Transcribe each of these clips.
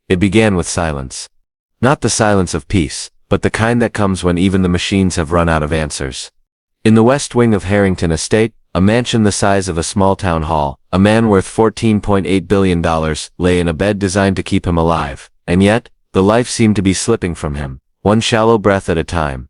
It began with silence. Not the silence of peace, but the kind that comes when even the machines have run out of answers. In the west wing of Harrington Estate, a mansion the size of a small town hall, a man worth $14.8 billion lay in a bed designed to keep him alive, and yet, the life seemed to be slipping from him, one shallow breath at a time.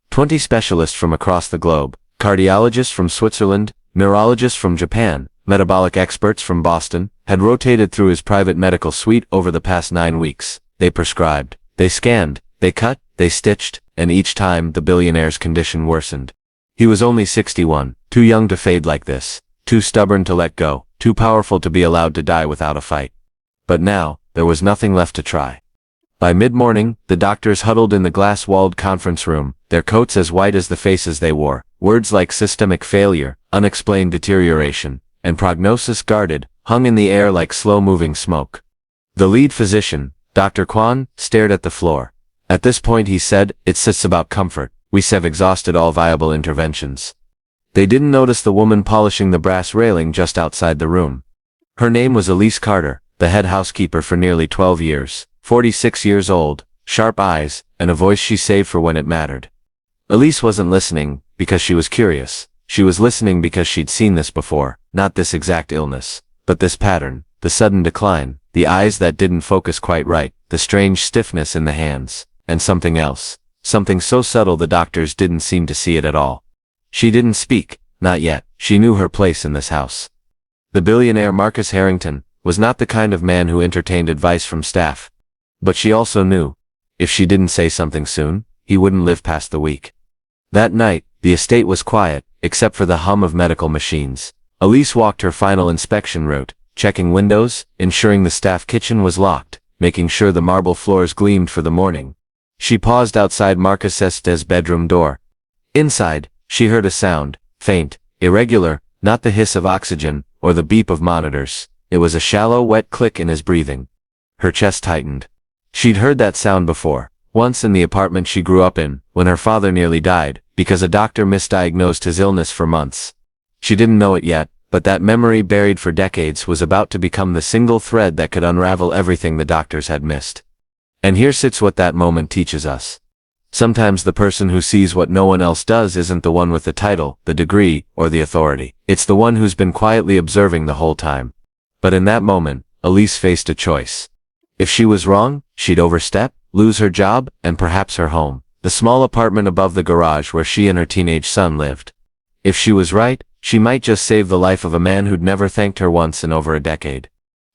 20 specialists from across the globe, cardiologists from Switzerland, neurologists from Japan, metabolic experts from Boston, had rotated through his private medical suite over the past 9 weeks. They prescribed, they scanned, they cut, they stitched, and each time the billionaire's condition worsened. He was only 61, too young to fade like this, too stubborn to let go, too powerful to be allowed to die without a fight. But now, there was nothing left to try. By mid-morning, the doctors huddled in the glass-walled conference room, their coats as white as the faces they wore, words like systemic failure, unexplained deterioration, and prognosis guarded, hung in the air like slow-moving smoke. The lead physician, Dr. Kwan, stared at the floor. At this point he said, "It's just about comfort. We have exhausted all viable interventions." They didn't notice the woman polishing the brass railing just outside the room. Her name was Elise Carter, the head housekeeper for nearly 12 years, 46 years old, sharp eyes, and a voice she saved for when it mattered. Elise wasn't listening because she was curious. She was listening because she'd seen this before, not this exact illness, but this pattern, the sudden decline, the eyes that didn't focus quite right, the strange stiffness in the hands, and something else. Something so subtle the doctors didn't seem to see it at all. She didn't speak, not yet. She knew her place in this house. The billionaire Marcus Harrington was not the kind of man who entertained advice from staff. But she also knew, if she didn't say something soon, he wouldn't live past the week. That night, the estate was quiet, except for the hum of medical machines. Elise walked her final inspection route, checking windows, ensuring the staff kitchen was locked, making sure the marble floors gleamed for the morning. She paused outside Marcus's bedroom door. Inside, she heard a sound, faint, irregular, not the hiss of oxygen, or the beep of monitors. It was a shallow, wet click in his breathing. Her chest tightened. She'd heard that sound before, once in the apartment she grew up in, when her father nearly died, because a doctor misdiagnosed his illness for months. She didn't know it yet, but that memory buried for decades was about to become the single thread that could unravel everything the doctors had missed. And here sits what that moment teaches us. Sometimes the person who sees what no one else does isn't the one with the title, the degree, or the authority. It's the one who's been quietly observing the whole time. But in that moment, Elise faced a choice. If she was wrong, she'd overstep, lose her job, and perhaps her home, the small apartment above the garage where she and her teenage son lived. If she was right, she might just save the life of a man who'd never thanked her once in over a decade.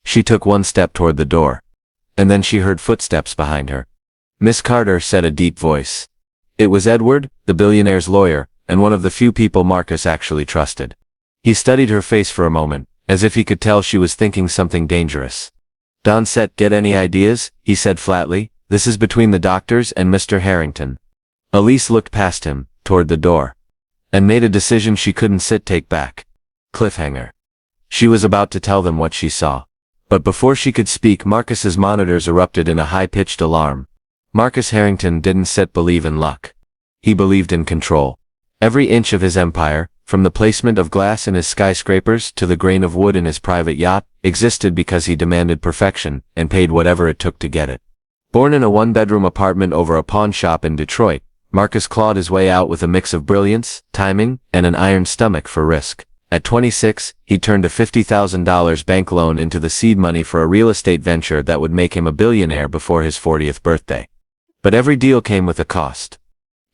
She took one step toward the door. And then she heard footsteps behind her. "Miss Carter," said a deep voice. It was Edward, the billionaire's lawyer, and one of the few people Marcus actually trusted. He studied her face for a moment, as if he could tell she was thinking something dangerous. "Don Set, get any ideas?" he said flatly. "This is between the doctors and Mr. Harrington." Elise looked past him, toward the door, and made a decision she couldn't take back. Cliffhanger. She was about to tell them what she saw. But before she could speak, Marcus's monitors erupted in a high-pitched alarm. Marcus Harrington didn't believe in luck. He believed in control. Every inch of his empire, from the placement of glass in his skyscrapers to the grain of wood in his private yacht, existed because he demanded perfection and paid whatever it took to get it. Born in a one-bedroom apartment over a pawn shop in Detroit, Marcus clawed his way out with a mix of brilliance, timing, and an iron stomach for risk. At 26, he turned a $50,000 bank loan into the seed money for a real estate venture that would make him a billionaire before his 40th birthday. But every deal came with a cost.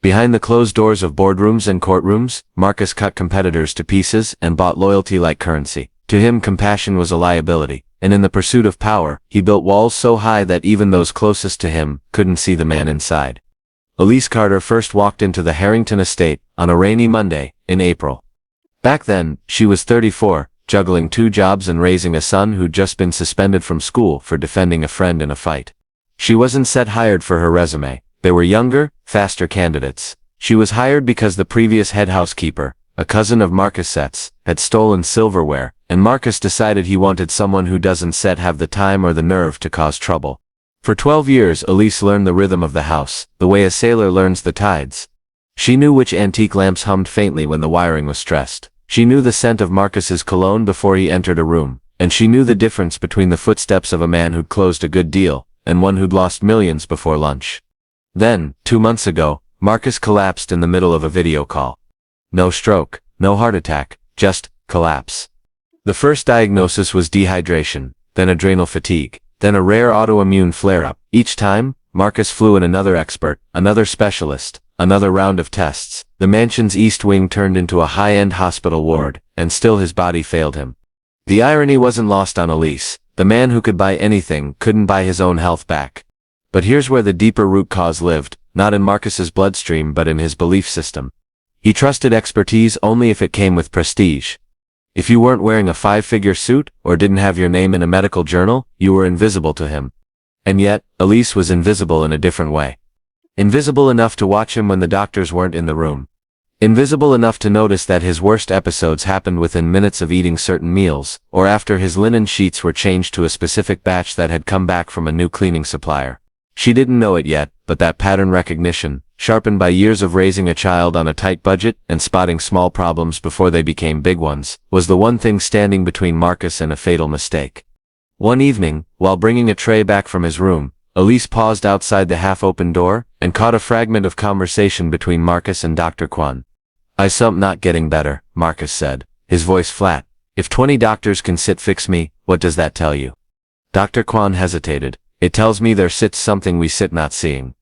Behind the closed doors of boardrooms and courtrooms, Marcus cut competitors to pieces and bought loyalty like currency. To him, compassion was a liability, and in the pursuit of power, he built walls so high that even those closest to him couldn't see the man inside. Elise Carter first walked into the Harrington estate on a rainy Monday in April. Back then, she was 34, juggling 2 jobs and raising a son who'd just been suspended from school for defending a friend in a fight. She wasn't hired for her resume. There were younger, faster candidates. She was hired because the previous head housekeeper, a cousin of Marcus's, had stolen silverware, and Marcus decided he wanted someone who doesn't have the time or the nerve to cause trouble. For 12 years, Elise learned the rhythm of the house, the way a sailor learns the tides. She knew which antique lamps hummed faintly when the wiring was stressed. She knew the scent of Marcus's cologne before he entered a room, and she knew the difference between the footsteps of a man who'd closed a good deal and one who'd lost millions before lunch. Then, 2 months ago, Marcus collapsed in the middle of a video call. No stroke, no heart attack, just collapse. The first diagnosis was dehydration, then adrenal fatigue, then a rare autoimmune flare-up. Each time, Marcus flew in another expert, another specialist, another round of tests. The mansion's east wing turned into a high-end hospital ward, and still his body failed him. The irony wasn't lost on Elise. The man who could buy anything couldn't buy his own health back. But here's where the deeper root cause lived, not in Marcus's bloodstream but in his belief system. He trusted expertise only if it came with prestige. If you weren't wearing a 5-figure suit or didn't have your name in a medical journal, you were invisible to him. And yet, Elise was invisible in a different way. Invisible enough to watch him when the doctors weren't in the room. Invisible enough to notice that his worst episodes happened within minutes of eating certain meals, or after his linen sheets were changed to a specific batch that had come back from a new cleaning supplier. She didn't know it yet, but that pattern recognition, sharpened by years of raising a child on a tight budget and spotting small problems before they became big ones, was the one thing standing between Marcus and a fatal mistake. One evening, while bringing a tray back from his room, Elise paused outside the half-open door and caught a fragment of conversation between Marcus and Dr. Kwan. "I something not getting better," Marcus said, his voice flat. "If 20 doctors can sit fix me, what does that tell you?" Dr. Kwan hesitated. "It tells me there sits something we sit not seeing."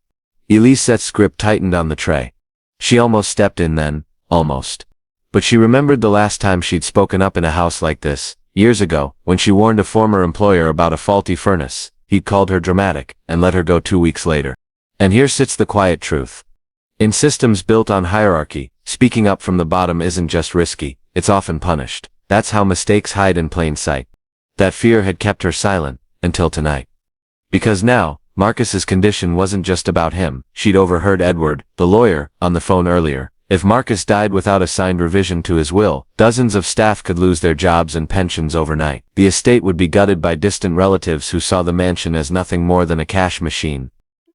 Elise's grip tightened on the tray. She almost stepped in then, almost. But she remembered the last time she'd spoken up in a house like this, years ago, when she warned a former employer about a faulty furnace. He'd called her dramatic, and let her go 2 weeks later. And here sits the quiet truth. In systems built on hierarchy, speaking up from the bottom isn't just risky, it's often punished. That's how mistakes hide in plain sight. That fear had kept her silent, until tonight. Because now, Marcus's condition wasn't just about him. She'd overheard Edward, the lawyer, on the phone earlier. If Marcus died without a signed revision to his will, dozens of staff could lose their jobs and pensions overnight. The estate would be gutted by distant relatives who saw the mansion as nothing more than a cash machine.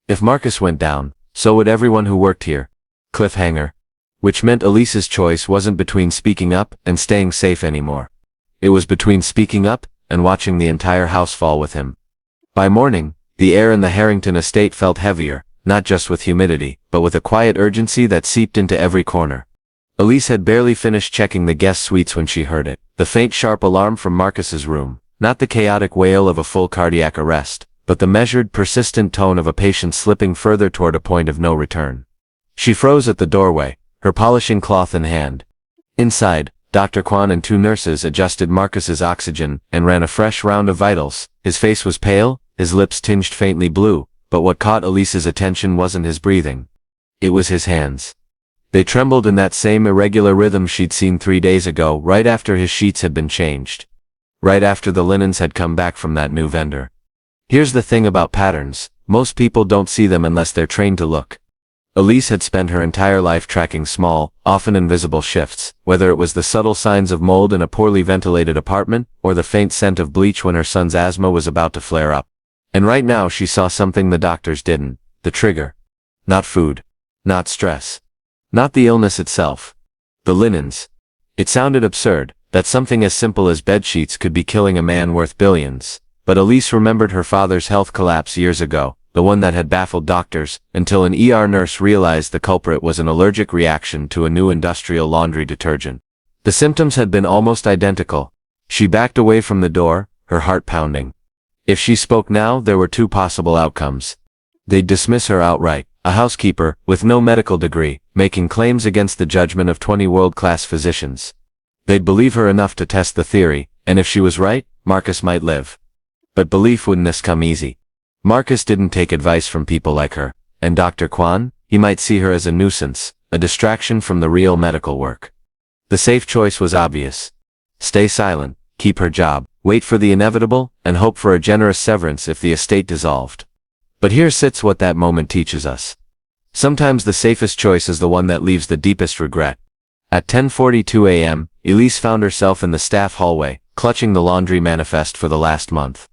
If Marcus went down, so would everyone who worked here. Cliffhanger. Which meant Elise's choice wasn't between speaking up and staying safe anymore. It was between speaking up and watching the entire house fall with him. By morning, the air in the Harrington estate felt heavier, not just with humidity, but with a quiet urgency that seeped into every corner. Elise had barely finished checking the guest suites when she heard it. The faint sharp alarm from Marcus's room. Not the chaotic wail of a full cardiac arrest, but the measured, persistent tone of a patient slipping further toward a point of no return. She froze at the doorway, her polishing cloth in hand. Inside, Dr. Kwan and 2 nurses adjusted Marcus's oxygen and ran a fresh round of vitals. His face was pale, his lips tinged faintly blue, but what caught Elise's attention wasn't his breathing. It was his hands. They trembled in that same irregular rhythm she'd seen 3 days ago, right after his sheets had been changed. Right after the linens had come back from that new vendor. Here's the thing about patterns. Most people don't see them unless they're trained to look. Elise had spent her entire life tracking small, often invisible shifts, whether it was the subtle signs of mold in a poorly ventilated apartment, or the faint scent of bleach when her son's asthma was about to flare up. And right now she saw something the doctors didn't. The trigger. Not food. Not stress. Not the illness itself. The linens. It sounded absurd, that something as simple as bedsheets could be killing a man worth billions. But Elise remembered her father's health collapse years ago, the one that had baffled doctors, until an ER nurse realized the culprit was an allergic reaction to a new industrial laundry detergent. The symptoms had been almost identical. She backed away from the door, her heart pounding. If she spoke now, there were 2 possible outcomes. They'd dismiss her outright, a housekeeper, with no medical degree, making claims against the judgment of 20 world-class physicians. They'd believe her enough to test the theory, and if she was right, Marcus might live. But belief wouldn't come easy. Marcus didn't take advice from people like her, and Dr. Kwan, he might see her as a nuisance, a distraction from the real medical work. The safe choice was obvious. Stay silent, keep her job, wait for the inevitable, and hope for a generous severance if the estate dissolved. But here sits what that moment teaches us. Sometimes the safest choice is the one that leaves the deepest regret. At 10:42 a.m., Elise found herself in the staff hallway, clutching the laundry manifest for the last month.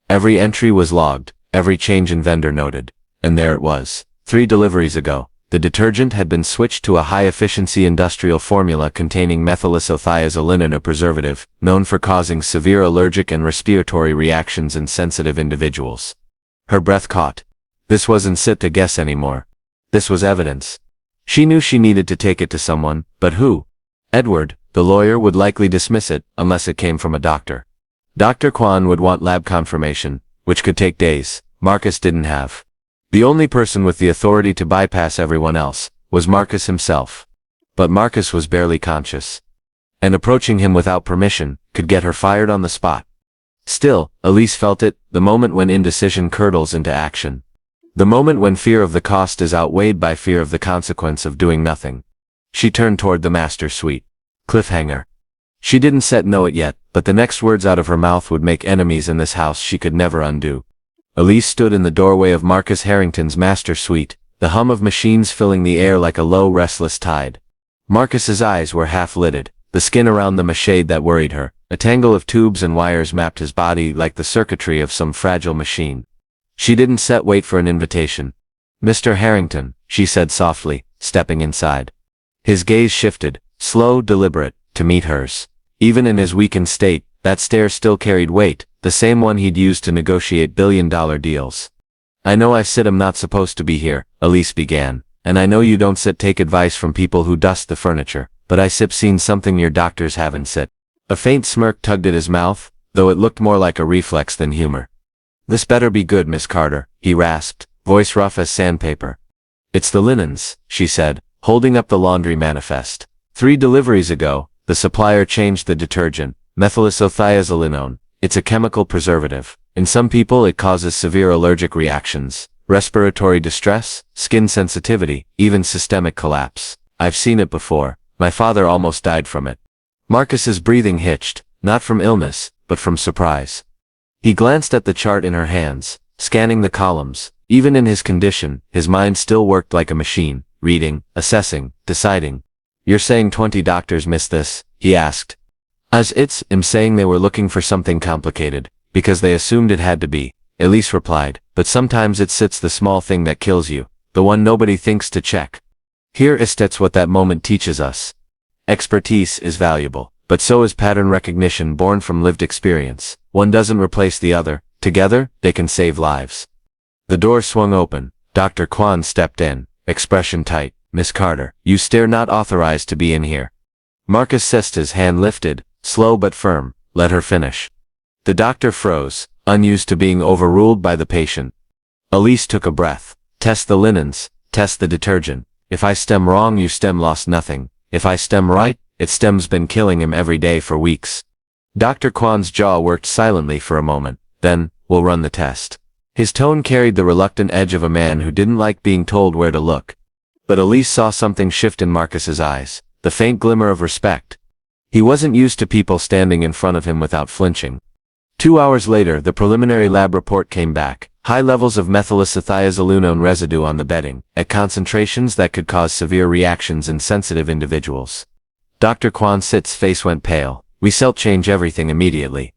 Every entry was logged, every change in vendor noted. And there it was. 3 deliveries ago, the detergent had been switched to a high-efficiency industrial formula containing methylisothiazolinone, a preservative, known for causing severe allergic and respiratory reactions in sensitive individuals. Her breath caught. This wasn't sit to guess anymore. This was evidence. She knew she needed to take it to someone, but who? Edward, the lawyer, would likely dismiss it unless it came from a doctor. Dr. Kwan would want lab confirmation, which could take days. Marcus didn't have. The only person with the authority to bypass everyone else was Marcus himself. But Marcus was barely conscious. And approaching him without permission could get her fired on the spot. Still, Elise felt it, the moment when indecision curdles into action. The moment when fear of the cost is outweighed by fear of the consequence of doing nothing. She turned toward the master suite. Cliffhanger. She didn't know it yet, but the next words out of her mouth would make enemies in this house she could never undo. Elise stood in the doorway of Marcus Harrington's master suite, the hum of machines filling the air like a low, restless tide. Marcus's eyes were half-lidded, the skin around them a shade that worried her. A tangle of tubes and wires mapped his body like the circuitry of some fragile machine. She didn't wait for an invitation. "Mr. Harrington," she said softly, stepping inside. His gaze shifted, slow, deliberate, to meet hers. Even in his weakened state, that stare still carried weight, the same one he'd used to negotiate billion-dollar deals. "I know I'm not supposed to be here," Elise began, "and I know you don't take advice from people who dust the furniture, but seen something your doctors haven't." A faint smirk tugged at his mouth, though it looked more like a reflex than humor. "This better be good, Miss Carter," he rasped, voice rough as sandpaper. "It's the linens," she said, holding up the laundry manifest. 3 deliveries ago, the supplier changed the detergent, methylisothiazolinone. It's a chemical preservative. In some people it causes severe allergic reactions, respiratory distress, skin sensitivity, even systemic collapse. I've seen it before. My father almost died from it." Marcus's breathing hitched, not from illness, but from surprise. He glanced at the chart in her hands, scanning the columns. Even in his condition, his mind still worked like a machine, reading, assessing, deciding. "You're saying 20 doctors missed this?" he asked. I'm saying they were looking for something complicated, because they assumed it had to be," Elise replied, "but sometimes it's the small thing that kills you, the one nobody thinks to check. Here that's what that moment teaches us. Expertise is valuable, but so is pattern recognition born from lived experience. One doesn't replace the other. Together, they can save lives." The door swung open. Dr. Kwan stepped in, expression tight. "Miss Carter, you're not authorized to be in here." Marcus Sesta's hand lifted, slow but firm. "Let her finish." The doctor froze, unused to being overruled by the patient. Elise took a breath. "Test the linens, test the detergent. If I stem wrong, you lost nothing. If I stem right, it's been killing him every day for weeks." Dr. Kwan's jaw worked silently for a moment. "Then, we'll run the test." His tone carried the reluctant edge of a man who didn't like being told where to look. But Elise saw something shift in Marcus's eyes, the faint glimmer of respect. He wasn't used to people standing in front of him without flinching. 2 hours later, the preliminary lab report came back. High levels of methylisothiazolinone residue on the bedding, at concentrations that could cause severe reactions in sensitive individuals. Dr. Kwan's face went pale. "We change everything immediately."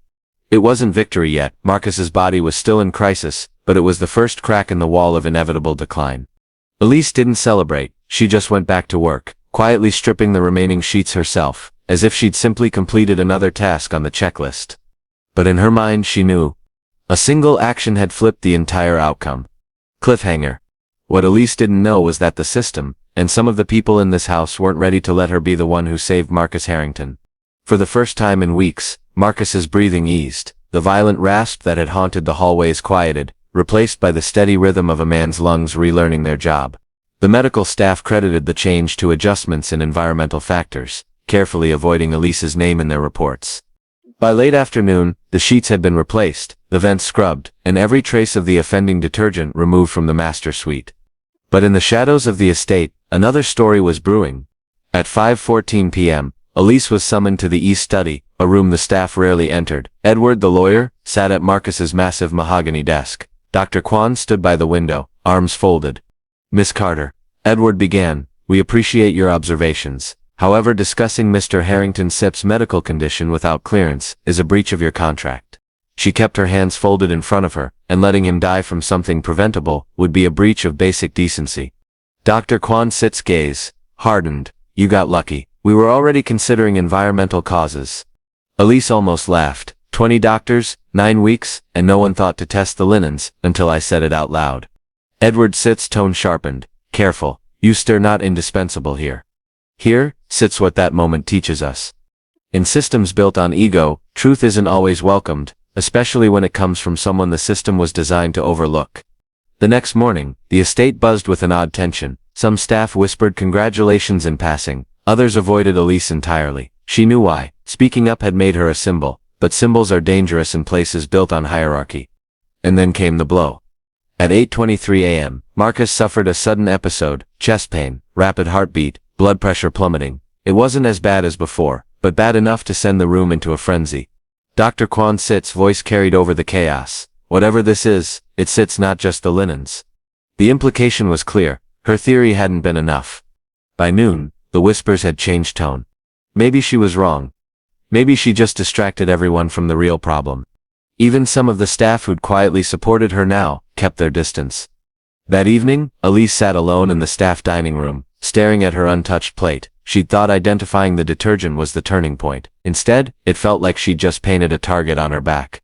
It wasn't victory yet. Marcus's body was still in crisis, but it was the first crack in the wall of inevitable decline. Elise didn't celebrate. She just went back to work, quietly stripping the remaining sheets herself, as if she'd simply completed another task on the checklist. But in her mind she knew. A single action had flipped the entire outcome. Cliffhanger. What Elise didn't know was that the system, and some of the people in this house weren't ready to let her be the one who saved Marcus Harrington. For the first time in weeks, Marcus's breathing eased. The violent rasp that had haunted the hallways quieted, replaced by the steady rhythm of a man's lungs relearning their job. The medical staff credited the change to adjustments in environmental factors, carefully avoiding Elise's name in their reports. By late afternoon, the sheets had been replaced, the vents scrubbed, and every trace of the offending detergent removed from the master suite. But in the shadows of the estate, another story was brewing. At 5:14 p.m., Elise was summoned to the East Study, a room the staff rarely entered. Edward, the lawyer, sat at Marcus's massive mahogany desk. Dr. Kwan stood by the window, arms folded. "Miss Carter," Edward began, "we appreciate your observations. However, discussing Mr. Harrington Sip's medical condition without clearance is a breach of your contract." She kept her hands folded in front of her, and letting him die from something preventable would be a breach of basic decency. Dr. Kwan Sit's gaze hardened. "You got lucky. We were already considering environmental causes." Elise almost laughed. 20 doctors, 9 weeks, and no one thought to test the linens until I said it out loud. Edward Sitt's tone sharpened. Careful, you stir not indispensable here. Here sits what that moment teaches us. In systems built on ego, truth isn't always welcomed, especially when it comes from someone the system was designed to overlook. The next morning, the estate buzzed with an odd tension. Some staff whispered congratulations in passing, others avoided Elise entirely. She knew why. Speaking up had made her a symbol, but symbols are dangerous in places built on hierarchy. And then came the blow. At 8:23 a.m., Marcus suffered a sudden episode, chest pain, rapid heartbeat, blood pressure plummeting. It wasn't as bad as before, but bad enough to send the room into a frenzy. Dr. Kwan Sitt's voice carried over the chaos. Whatever this is, it sits not just the linens. The implication was clear. Her theory hadn't been enough. By noon, the whispers had changed tone. Maybe she was wrong. Maybe she just distracted everyone from the real problem. Even some of the staff who'd quietly supported her now kept their distance. That evening, Elise sat alone in the staff dining room, staring at her untouched plate. She'd thought identifying the detergent was the turning point. Instead, it felt like she'd just painted a target on her back.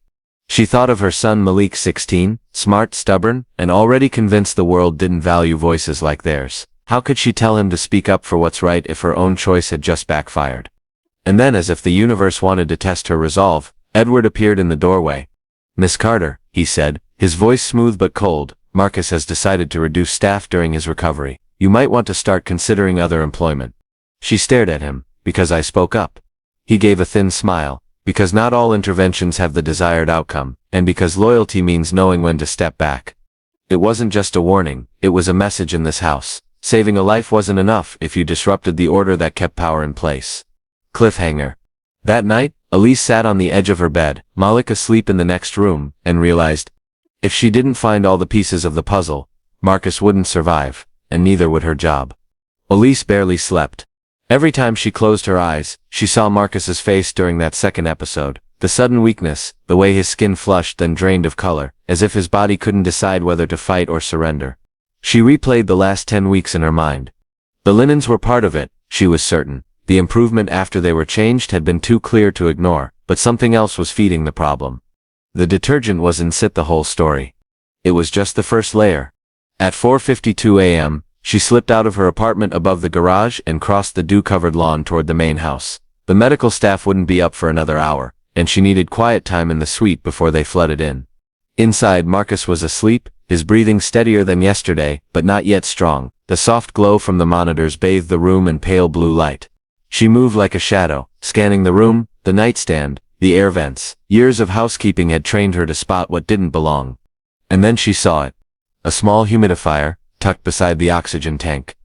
She thought of her son Malik, 16, smart, stubborn, and already convinced the world didn't value voices like theirs. How could she tell him to speak up for what's right if her own choice had just backfired? And then, as if the universe wanted to test her resolve, Edward appeared in the doorway. "Miss Carter," he said, his voice smooth but cold, "Marcus has decided to reduce staff during his recovery. You might want to start considering other employment." She stared at him. "Because I spoke up." He gave a thin smile. "Because not all interventions have the desired outcome, and because loyalty means knowing when to step back." It wasn't just a warning, it was a message in this house. Saving a life wasn't enough if you disrupted the order that kept power in place. Cliffhanger. That night, Elise sat on the edge of her bed, Malik asleep in the next room, and realized, if she didn't find all the pieces of the puzzle, Marcus wouldn't survive, and neither would her job. Elise barely slept. Every time she closed her eyes, she saw Marcus's face during that second episode. The sudden weakness, the way his skin flushed then drained of color, as if his body couldn't decide whether to fight or surrender. She replayed the last 10 weeks in her mind. The linens were part of it, she was certain. The improvement after they were changed had been too clear to ignore, but something else was feeding the problem. The detergent wasn't the whole story. It was just the first layer. At 4:52 a.m., she slipped out of her apartment above the garage and crossed the dew-covered lawn toward the main house. The medical staff wouldn't be up for another hour, and she needed quiet time in the suite before they flooded in. Inside, Marcus was asleep, his breathing steadier than yesterday, but not yet strong. The soft glow from the monitors bathed the room in pale blue light. She moved like a shadow, scanning the room, the nightstand, the air vents. Years of housekeeping had trained her to spot what didn't belong. And then she saw it. A small humidifier, tucked beside the oxygen tank.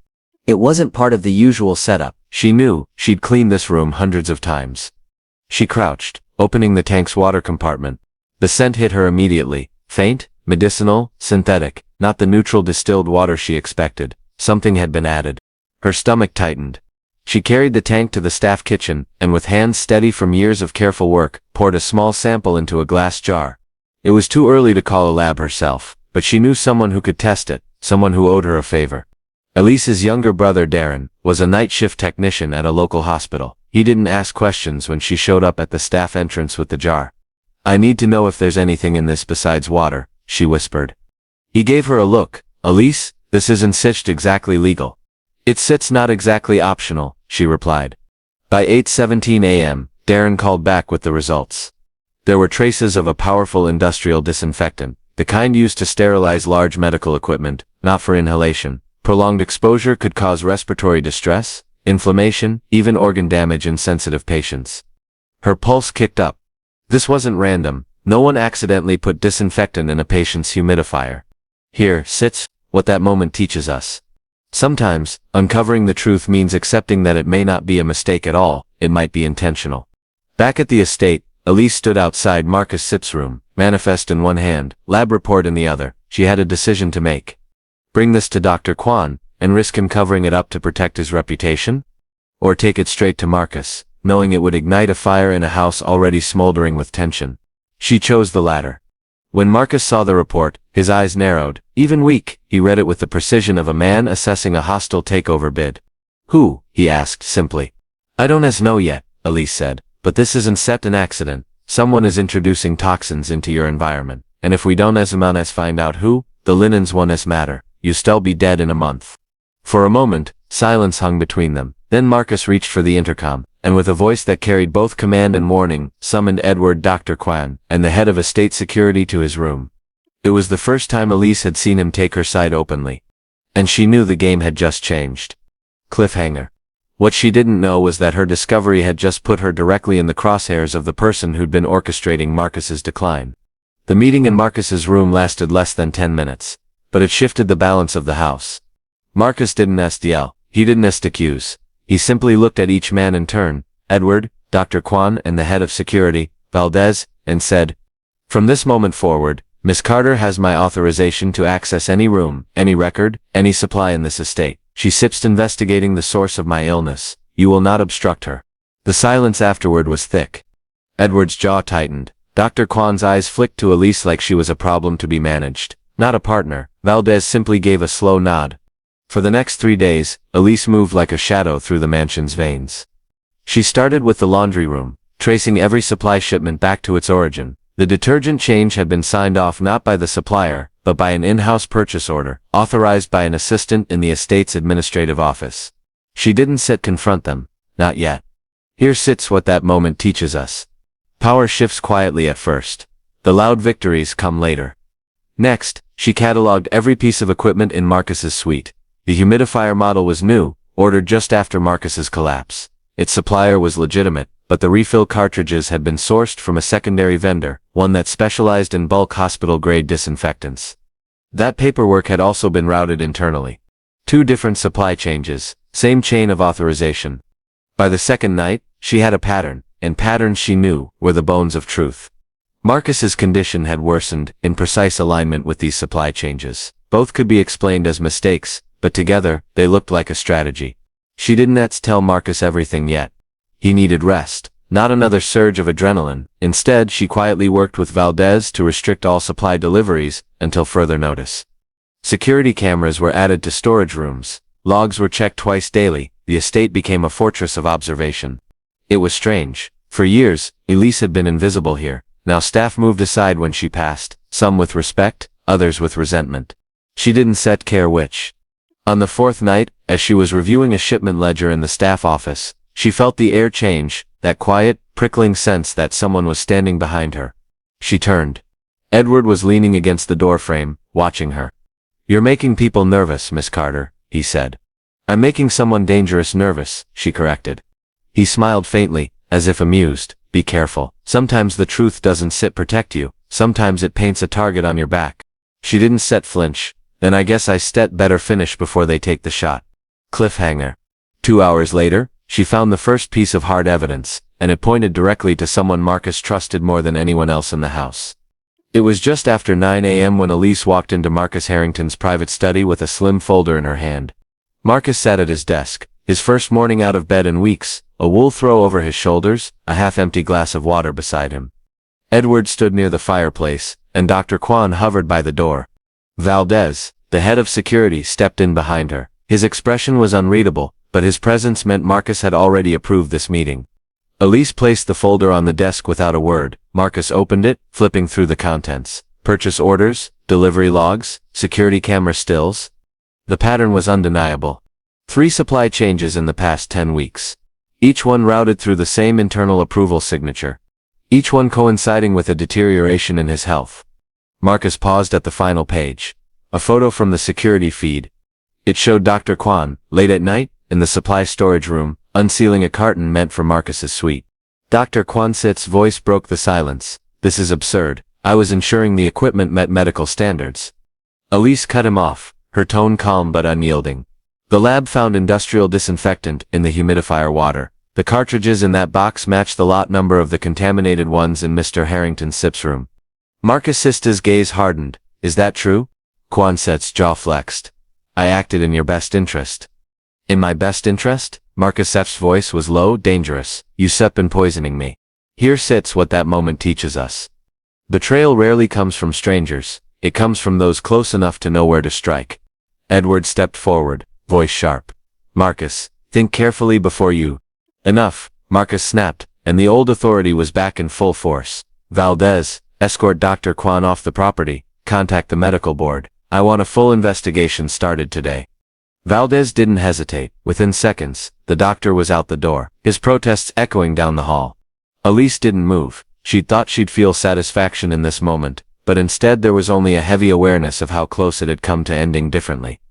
It wasn't part of the usual setup. She knew she'd cleaned this room hundreds of times. She crouched, opening the tank's water compartment. The scent hit her immediately. Faint, medicinal, synthetic, not the neutral distilled water she expected. Something had been added. Her stomach tightened. She carried the tank to the staff kitchen, and with hands steady from years of careful work, poured a small sample into a glass jar. It was too early to call a lab herself, but she knew someone who could test it, someone who owed her a favor. Elise's younger brother Darren was a night shift technician at a local hospital. He didn't ask questions when she showed up at the staff entrance with the jar. "I need to know if there's anything in this besides water," she whispered. He gave her a look. "Elise, this isn't stitched exactly legal." "It sits not exactly optional," she replied. By 8:17 a.m., Darren called back with the results. There were traces of a powerful industrial disinfectant, the kind used to sterilize large medical equipment, not for inhalation. Prolonged exposure could cause respiratory distress, inflammation, even organ damage in sensitive patients. Her pulse kicked up. This wasn't random. No one accidentally put disinfectant in a patient's humidifier. Here sits what that moment teaches us. Sometimes, uncovering the truth means accepting that it may not be a mistake at all, it might be intentional. Back at the estate, Elise stood outside Marcus Sitt's room, manifest in one hand, lab report in the other. She had a decision to make. Bring this to Dr. Kwan, and risk him covering it up to protect his reputation? Or take it straight to Marcus, knowing it would ignite a fire in a house already smoldering with tension? She chose the latter. When Marcus saw the report, his eyes narrowed. Even weak, he read it with the precision of a man assessing a hostile takeover bid. "Who?" he asked simply. "I don't know yet," Elise said, "but this isn't an accident. Someone is introducing toxins into your environment, and if we don't as find out who, the linens won't matter, you still be dead in a month. For a moment, silence hung between them. Then Marcus reached for the intercom, and with a voice that carried both command and warning, summoned Edward Dr. Kwan and the head of estate security to his room. It was the first time Elise had seen him take her side openly. And she knew the game had just changed. Cliffhanger. What she didn't know was that her discovery had just put her directly in the crosshairs of the person who'd been orchestrating Marcus's decline. The meeting in Marcus's room lasted less than 10 minutes, but it shifted the balance of the house. Marcus didn't yell, he didn't accuse. He simply looked at each man in turn, Edward, Dr. Kwan and the head of security, Valdez, and said, "From this moment forward, Miss Carter has my authorization to access any room, any record, any supply in this estate. She sips investigating the source of my illness. You will not obstruct her." The silence afterward was thick. Edward's jaw tightened. Dr. Kwan's eyes flicked to Elise like she was a problem to be managed, not a partner. Valdez simply gave a slow nod. For the next 3 days, Elise moved like a shadow through the mansion's veins. She started with the laundry room, tracing every supply shipment back to its origin. The detergent change had been signed off not by the supplier, but by an in-house purchase order, authorized by an assistant in the estate's administrative office. She didn't confront them, not yet. Here sits what that moment teaches us. Power shifts quietly at first. The loud victories come later. Next, she cataloged every piece of equipment in Marcus's suite. The humidifier model was new, ordered just after Marcus's collapse. Its supplier was legitimate, but the refill cartridges had been sourced from a secondary vendor, one that specialized in bulk hospital-grade disinfectants. That paperwork had also been routed internally. 2 different supply changes, same chain of authorization. By the second night, she had a pattern, and patterns she knew were the bones of truth. Marcus's condition had worsened, in precise alignment with these supply changes. Both could be explained as mistakes, but together, they looked like a strategy. She didn't tell Marcus everything yet. He needed rest, not another surge of adrenaline. Instead, she quietly worked with Valdez to restrict all supply deliveries until further notice. Security cameras were added to storage rooms. Logs were checked twice daily. The estate became a fortress of observation. It was strange. For years, Elise had been invisible here. Now staff moved aside when she passed, some with respect, others with resentment. She didn't care which. On the 4th night, as she was reviewing a shipment ledger in the staff office, she felt the air change, that quiet, prickling sense that someone was standing behind her. She turned. Edward was leaning against the doorframe, watching her. "You're making people nervous, Miss Carter," he said. "I'm making someone dangerous nervous," she corrected. He smiled faintly, as if amused. "Be careful. Sometimes the truth doesn't protect you. Sometimes it paints a target on your back." She didn't flinch. "Then I guess I better finish before they take the shot." Cliffhanger. 2 hours later, she found the first piece of hard evidence, and it pointed directly to someone Marcus trusted more than anyone else in the house. It was just after 9 a.m. when Elise walked into Marcus Harrington's private study with a slim folder in her hand. Marcus sat at his desk, his first morning out of bed in weeks, a wool throw over his shoulders, a half-empty glass of water beside him. Edward stood near the fireplace, and Dr. Kwan hovered by the door. Valdez, the head of security, stepped in behind her. His expression was unreadable, but his presence meant Marcus had already approved this meeting. Elise placed the folder on the desk without a word. Marcus opened it, flipping through the contents. Purchase orders, delivery logs, security camera stills. The pattern was undeniable. 3 supply changes in the past 10 weeks. Each one routed through the same internal approval signature. Each one coinciding with a deterioration in his health. Marcus paused at the final page. A photo from the security feed. It showed Dr. Kwan, late at night, in the supply storage room, unsealing a carton meant for Marcus's suite. Dr. Kwan's voice broke the silence. "This is absurd. I was ensuring the equipment met medical standards." Elise cut him off, her tone calm but unyielding. "The lab found industrial disinfectant in the humidifier water. The cartridges in that box match the lot number of the contaminated ones in Mr. Harrington's SIP's room." Marcus Sista's gaze hardened. "Is that true?" Kwan's jaw flexed. "I acted in your best interest." "In my best interest?" Marcus's voice was low, dangerous. "You been poisoning me." Here sits what that moment teaches us. Betrayal rarely comes from strangers. It comes from those close enough to know where to strike. Edward stepped forward, voice sharp. "Marcus, think carefully before you—" "Enough," Marcus snapped, and the old authority was back in full force. Valdez, escort Dr. Kwan off the property, contact the medical board. I want a full investigation started today. Valdez didn't hesitate. Within seconds, the doctor was out the door, his protests echoing down the hall. Elise didn't move. She thought she'd feel satisfaction in this moment, but instead there was only a heavy awareness of how close it had come to ending differently.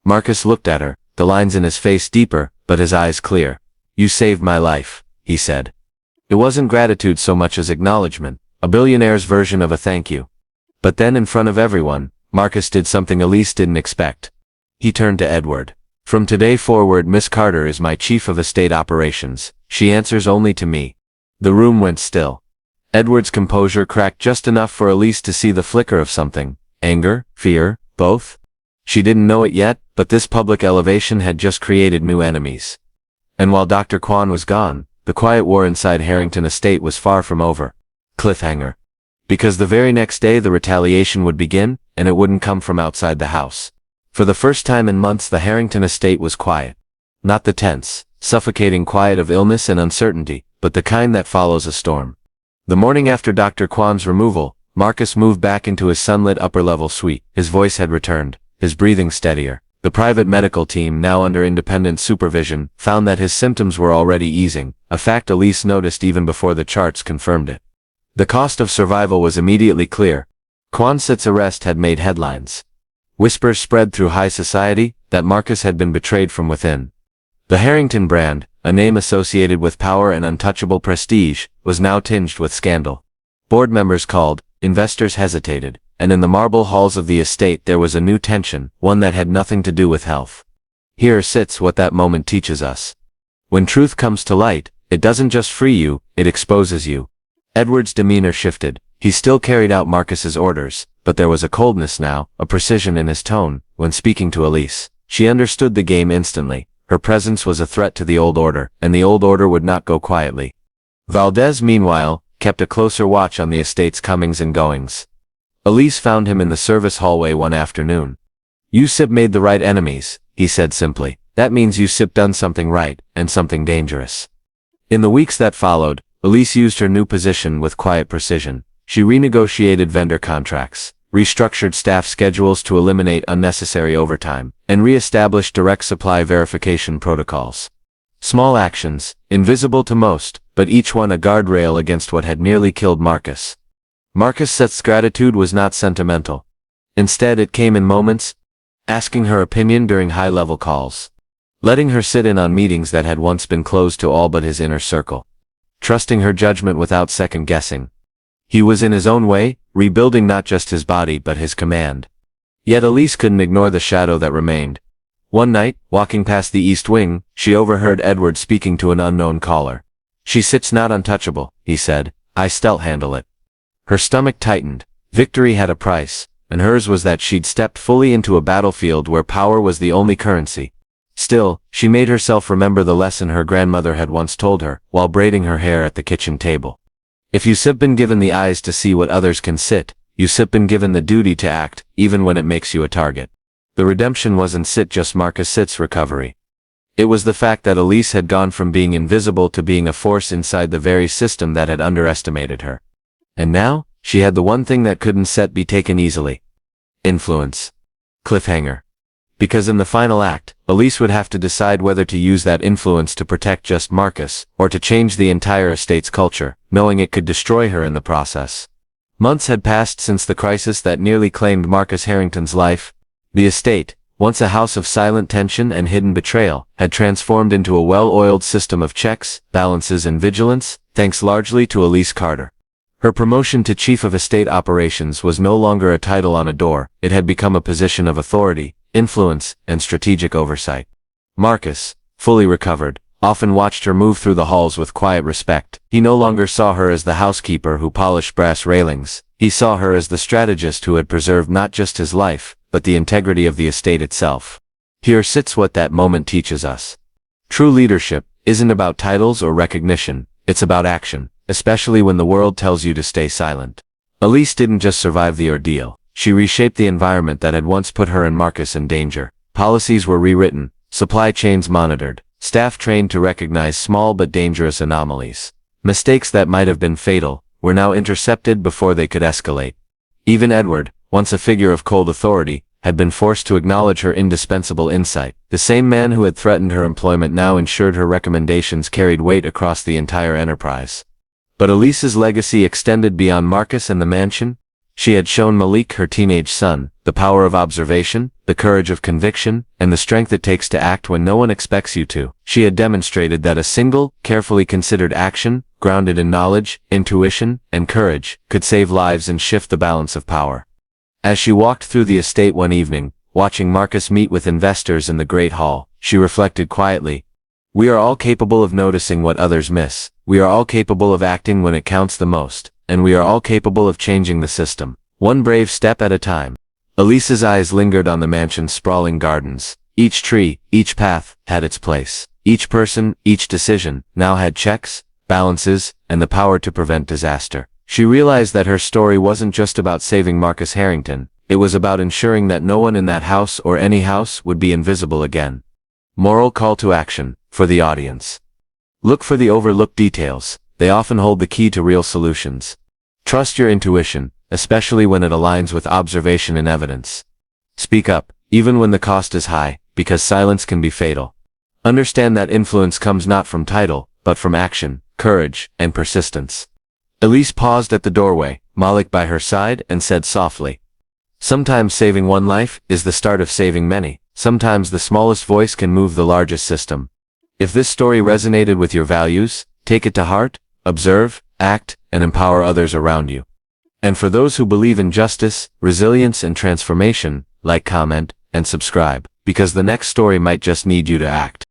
Marcus looked at her, the lines in his face deeper, but his eyes clear. You saved my life, he said. It wasn't gratitude so much as acknowledgement, a billionaire's version of a thank you. But then in front of everyone, Marcus did something Elise didn't expect. He turned to Edward. From today forward, Miss Carter is my chief of estate operations. She answers only to me. The room went still. Edward's composure cracked just enough for Elise to see the flicker of something. Anger? Fear? Both? She didn't know it yet, but this public elevation had just created new enemies. And while Dr. Kwan was gone, the quiet war inside Harrington estate was far from over. Cliffhanger. Because the very next day the retaliation would begin, and it wouldn't come from outside the house. For the first time in months the Harrington estate was quiet. Not the tense, suffocating quiet of illness and uncertainty, but the kind that follows a storm. The morning after Dr. Kwan's removal, Marcus moved back into his sunlit upper-level suite. His voice had returned, his breathing steadier. The private medical team, now under independent supervision, found that his symptoms were already easing, a fact Elise noticed even before the charts confirmed it. The cost of survival was immediately clear. Kwan-sit's arrest had made headlines. Whispers spread through high society that Marcus had been betrayed from within. The Harrington brand, a name associated with power and untouchable prestige, was now tinged with scandal. Board members called, investors hesitated, and in the marble halls of the estate there was a new tension, one that had nothing to do with health. Here sits what that moment teaches us. When truth comes to light, it doesn't just free you, it exposes you. Edward's demeanor shifted. He still carried out Marcus's orders, but there was a coldness now, a precision in his tone. When speaking to Elise, she understood the game instantly. Her presence was a threat to the old order, and the old order would not go quietly. Valdez, meanwhile, kept a closer watch on the estate's comings and goings. Elise found him in the service hallway one afternoon. You Sip made the right enemies, he said simply. That means you Sip done something right, and something dangerous. In the weeks that followed, Elise used her new position with quiet precision. She renegotiated vendor contracts, restructured staff schedules to eliminate unnecessary overtime, and re-established direct supply verification protocols. Small actions, invisible to most, but each one a guardrail against what had nearly killed Marcus. Marcus's gratitude was not sentimental. Instead it came in moments, asking her opinion during high-level calls, letting her sit in on meetings that had once been closed to all but his inner circle, trusting her judgment without second-guessing. He was in his own way, rebuilding not just his body but his command. Yet Elise couldn't ignore the shadow that remained. One night, walking past the East Wing, she overheard Edward speaking to an unknown caller. She sits not untouchable, he said. I still handle it. Her stomach tightened. Victory had a price, and hers was that she'd stepped fully into a battlefield where power was the only currency. Still, she made herself remember the lesson her grandmother had once told her, while braiding her hair at the kitchen table. If you Sip been given the eyes to see what others can sit, you Sip been given the duty to act, even when it makes you a target. The redemption wasn't just Marcus Sit's recovery. It was the fact that Elise had gone from being invisible to being a force inside the very system that had underestimated her. And now, she had the one thing that couldn't be taken easily. Influence. Cliffhanger. Because in the final act, Elise would have to decide whether to use that influence to protect just Marcus, or to change the entire estate's culture, knowing it could destroy her in the process. Months had passed since the crisis that nearly claimed Marcus Harrington's life. The estate, once a house of silent tension and hidden betrayal, had transformed into a well-oiled system of checks, balances and vigilance, thanks largely to Elise Carter. Her promotion to Chief of Estate Operations was no longer a title on a door, it had become a position of authority, influence, and strategic oversight. Marcus, fully recovered, often watched her move through the halls with quiet respect. He no longer saw her as the housekeeper who polished brass railings. He saw her as the strategist who had preserved not just his life, but the integrity of the estate itself. Here sits what that moment teaches us. True leadership isn't about titles or recognition, it's about action, especially when the world tells you to stay silent. Elise didn't just survive the ordeal. She reshaped the environment that had once put her and Marcus in danger. Policies were rewritten, supply chains monitored, staff trained to recognize small but dangerous anomalies. Mistakes that might have been fatal were now intercepted before they could escalate. Even Edward, once a figure of cold authority, had been forced to acknowledge her indispensable insight. The same man who had threatened her employment now ensured her recommendations carried weight across the entire enterprise. But Elise's legacy extended beyond Marcus and the mansion. She had shown Malik, her teenage son, the power of observation, the courage of conviction, and the strength it takes to act when no one expects you to. She had demonstrated that a single, carefully considered action, grounded in knowledge, intuition, and courage, could save lives and shift the balance of power. As she walked through the estate one evening, watching Marcus meet with investors in the Great Hall, she reflected quietly. We are all capable of noticing what others miss. We are all capable of acting when it counts the most. And we are all capable of changing the system, one brave step at a time. Elise's eyes lingered on the mansion's sprawling gardens. Each tree, each path, had its place. Each person, each decision, now had checks, balances, and the power to prevent disaster. She realized that her story wasn't just about saving Marcus Harrington, it was about ensuring that no one in that house or any house would be invisible again. Moral call to action, for the audience. Look for the overlooked details. They often hold the key to real solutions. Trust your intuition, especially when it aligns with observation and evidence. Speak up, even when the cost is high, because silence can be fatal. Understand that influence comes not from title, but from action, courage, and persistence. Elise paused at the doorway, Malik by her side, and said softly, "Sometimes saving one life is the start of saving many. Sometimes the smallest voice can move the largest system." If this story resonated with your values, take it to heart. Observe, act, and empower others around you. And for those who believe in justice, resilience, and transformation, like, comment, and subscribe, because the next story might just need you to act.